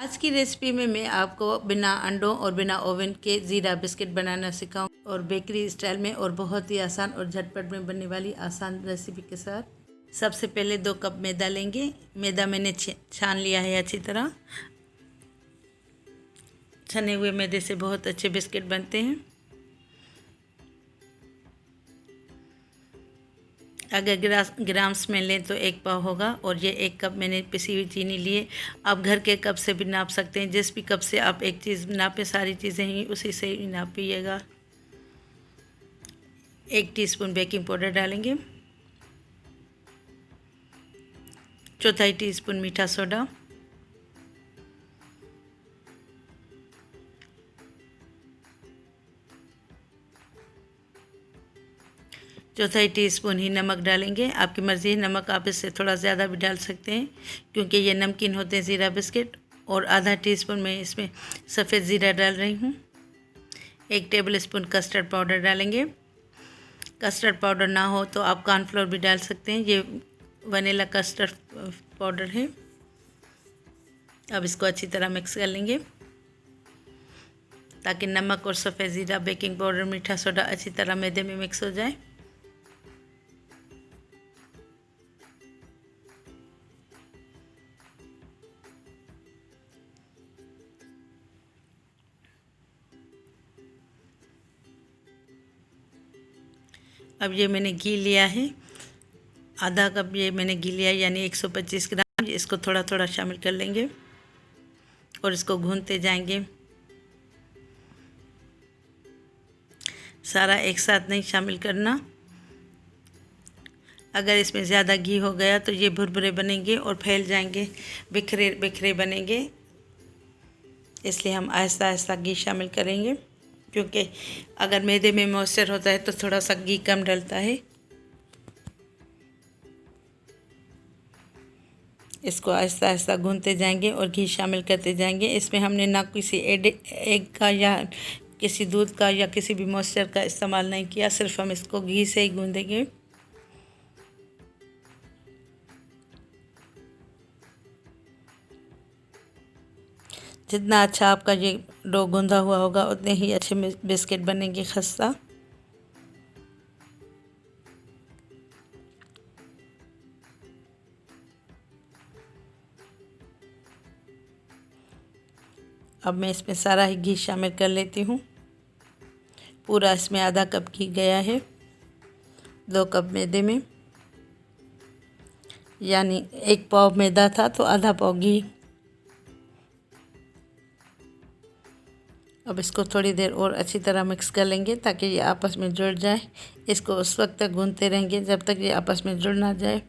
आज की रेसिपी में मैं आपको बिना अंडों और बिना ओवन के ज़ीरा बिस्किट बनाना सिखाऊं और बेकरी स्टाइल में और बहुत ही आसान और झटपट में बनने वाली आसान रेसिपी के साथ। सबसे पहले 2 कप मैदा लेंगे। मैदा मैंने छान लिया है अच्छी तरह। छने हुए मैदे से बहुत अच्छे बिस्किट बनते हैं। अगर ग्राम्स में लें तो 1 पाव होगा और ये 1 कप मैंने पिसी हुई चीनी लिए। आप घर के कप से भी नाप सकते हैं। जिस भी कप से आप एक चीज़ नापें, सारी चीज़ें ही उसी से ही नापिएगा। 1 टीस्पून बेकिंग पाउडर डालेंगे। 1/4 टीस्पून मीठा सोडा। 1/4 टीस्पून ही नमक डालेंगे। आपकी मर्ज़ी है, नमक आप इससे थोड़ा ज़्यादा भी डाल सकते हैं क्योंकि ये नमकीन होते हैं ज़ीरा बिस्किट। और आधा टीस्पून मैं इसमें सफ़ेद ज़ीरा डाल रही हूँ। 1 टेबल स्पून कस्टर्ड पाउडर डालेंगे। कस्टर्ड पाउडर ना हो तो आप कॉर्नफ्लोर भी डाल सकते हैं। ये वनीला कस्टर्ड पाउडर है। अब इसको अच्छी तरह मिक्स कर लेंगे ताकि नमक और सफ़ेद ज़ीरा, बेकिंग पाउडर, मीठा सोडा अच्छी तरह मैदे में मिक्स हो जाए। अब ये मैंने घी लिया है, आधा कप ये मैंने घी लिया यानी 125 ग्राम। इसको थोड़ा थोड़ा शामिल कर लेंगे और इसको भूनते जाएंगे। सारा एक साथ नहीं शामिल करना। अगर इसमें ज़्यादा घी हो गया तो ये भुरभुरे बनेंगे और फैल जाएंगे, बिखरे बिखरे बनेंगे। इसलिए हम आहिस्ता आहिस्ता घी शामिल करेंगे क्योंकि अगर मैदे में मॉइस्चर होता है तो थोड़ा सा घी कम डलता है। इसको आहिस्ता आहिस्ता भूनते जाएंगे और घी शामिल करते जाएंगे। इसमें हमने ना किसी एग का या किसी दूध का या किसी भी मॉइस्चर का इस्तेमाल नहीं किया, सिर्फ हम इसको घी से ही गूँधेंगे। जितना अच्छा आपका ये डो गूँधा हुआ होगा उतने ही अच्छे बिस्किट बनेंगे खस्ता। अब मैं इसमें सारा ही घी शामिल कर लेती हूँ। पूरा इसमें आधा कप घी गया है 2 कप मैदे में, यानी 1 पाव मैदा था तो आधा पाव घी। अब इसको थोड़ी देर और अच्छी तरह मिक्स कर लेंगे ताकि ये आपस में जुड़ जाए। इसको उस वक्त तक भूनते रहेंगे जब तक ये आपस में जुड़ ना जाए।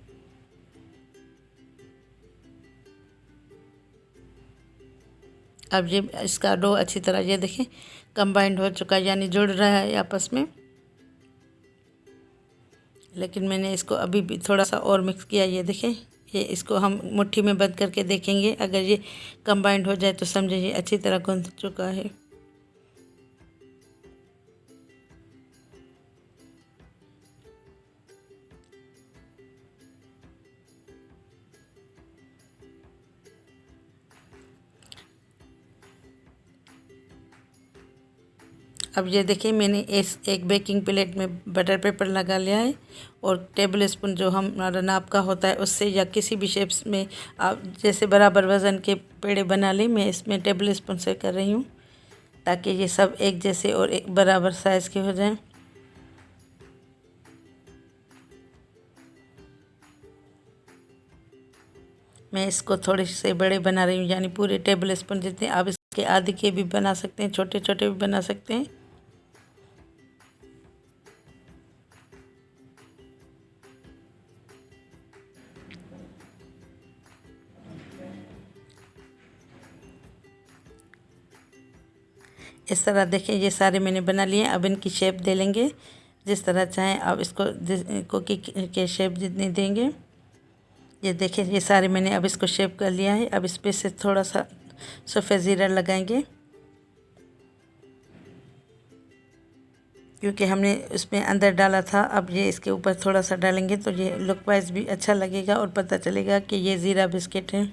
अब ये इसका डो अच्छी तरह ये देखें कंबाइंड हो चुका है, यानी जुड़ रहा है आपस में। लेकिन मैंने इसको अभी भी थोड़ा सा और मिक्स किया। ये देखें, ये इसको हम मुट्ठी में बंद करके देखेंगे। अगर ये कंबाइंड हो जाए तो समझे ये अच्छी तरह गूंथ चुका है। अब ये देखिए मैंने एक बेकिंग प्लेट में बटर पेपर लगा लिया है और टेबल स्पून जो हमारा नाप का होता है उससे या किसी भी शेप्स में आप जैसे बराबर वज़न के पेड़े बना लें। मैं इसमें टेबल स्पून से कर रही हूँ ताकि ये सब एक जैसे और एक बराबर साइज़ के हो जाएं। मैं इसको थोड़े से बड़े बना रही हूँ, यानी पूरे टेबल स्पून जितने। आप इसके आधे के भी बना सकते हैं, छोटे छोटे भी बना सकते हैं। इस तरह देखें ये सारे मैंने बना लिए। अब इनकी शेप दे लेंगे जिस तरह चाहें आप इसको, कुकी के शेप जितनी देंगे। ये देखें ये सारे मैंने अब इसको शेप कर लिया है। अब इस पर से थोड़ा सा सफ़ेद ज़ीरा लगाएंगे क्योंकि हमने उसमें अंदर डाला था। अब ये इसके ऊपर थोड़ा सा डालेंगे तो ये लुक वाइज भी अच्छा लगेगा और पता चलेगा कि ये ज़ीरा बिस्किट है।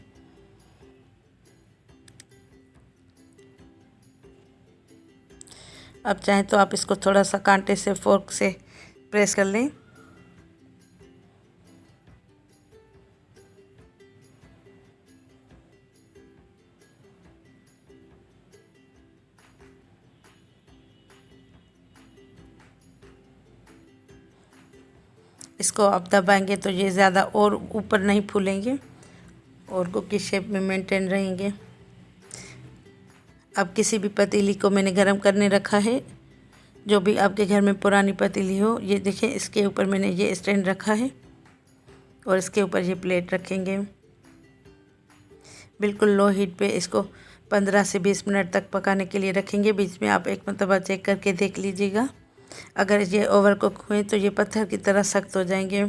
अब चाहें तो आप इसको थोड़ा सा कांटे से फोर्क से प्रेस कर लें। इसको आप दबाएंगे तो ये ज़्यादा और ऊपर नहीं फूलेंगे और कुकी शेप में मेंटेन रहेंगे। अब किसी भी पतीली को मैंने गरम करने रखा है, जो भी आपके घर में पुरानी पतीली हो। ये देखें, इसके ऊपर मैंने ये स्टैंड रखा है और इसके ऊपर ये प्लेट रखेंगे। बिल्कुल लो हीट पे इसको 15 से 20 मिनट तक पकाने के लिए रखेंगे। बीच में आप एक मरतबा चेक करके देख लीजिएगा। अगर ये ओवर कुक हुए तो ये पत्थर की तरह सख्त हो जाएंगे।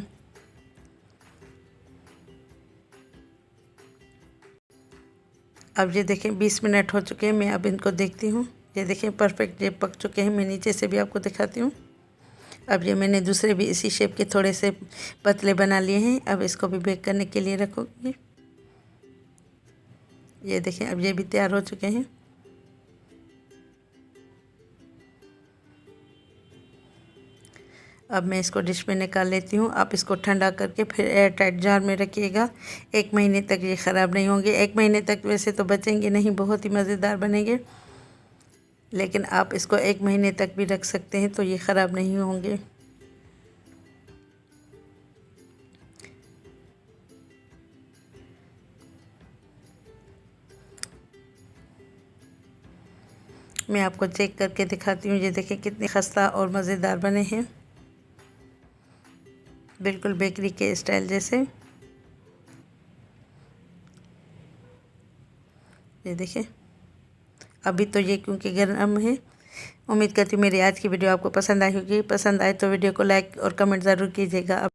अब ये देखें 20 मिनट हो चुके हैं। मैं अब इनको देखती हूँ। ये देखें परफेक्ट ये पक चुके हैं। मैं नीचे से भी आपको दिखाती हूँ। अब ये मैंने दूसरे भी इसी शेप के थोड़े से पतले बना लिए हैं। अब इसको भी बेक करने के लिए रखूँगी। ये देखें अब ये भी तैयार हो चुके हैं। अब मैं इसको डिश में निकाल लेती हूँ। आप इसको ठंडा करके फिर एयर टाइट जार में रखिएगा। 1 महीने तक ये ख़राब नहीं होंगे। 1 महीने तक वैसे तो बचेंगे नहीं, बहुत ही मज़ेदार बनेंगे, लेकिन आप इसको 1 महीने तक भी रख सकते हैं तो ये ख़राब नहीं होंगे। मैं आपको चेक करके दिखाती हूँ। ये देखें कितने खस्ता और मज़ेदार बने हैं, बिल्कुल बेकरी के स्टाइल जैसे। ये देखें अभी तो ये क्योंकि गर्म है। उम्मीद करती हूँ मेरी आज की वीडियो आपको पसंद आई होगी। पसंद आए तो वीडियो को लाइक और कमेंट ज़रूर कीजिएगा।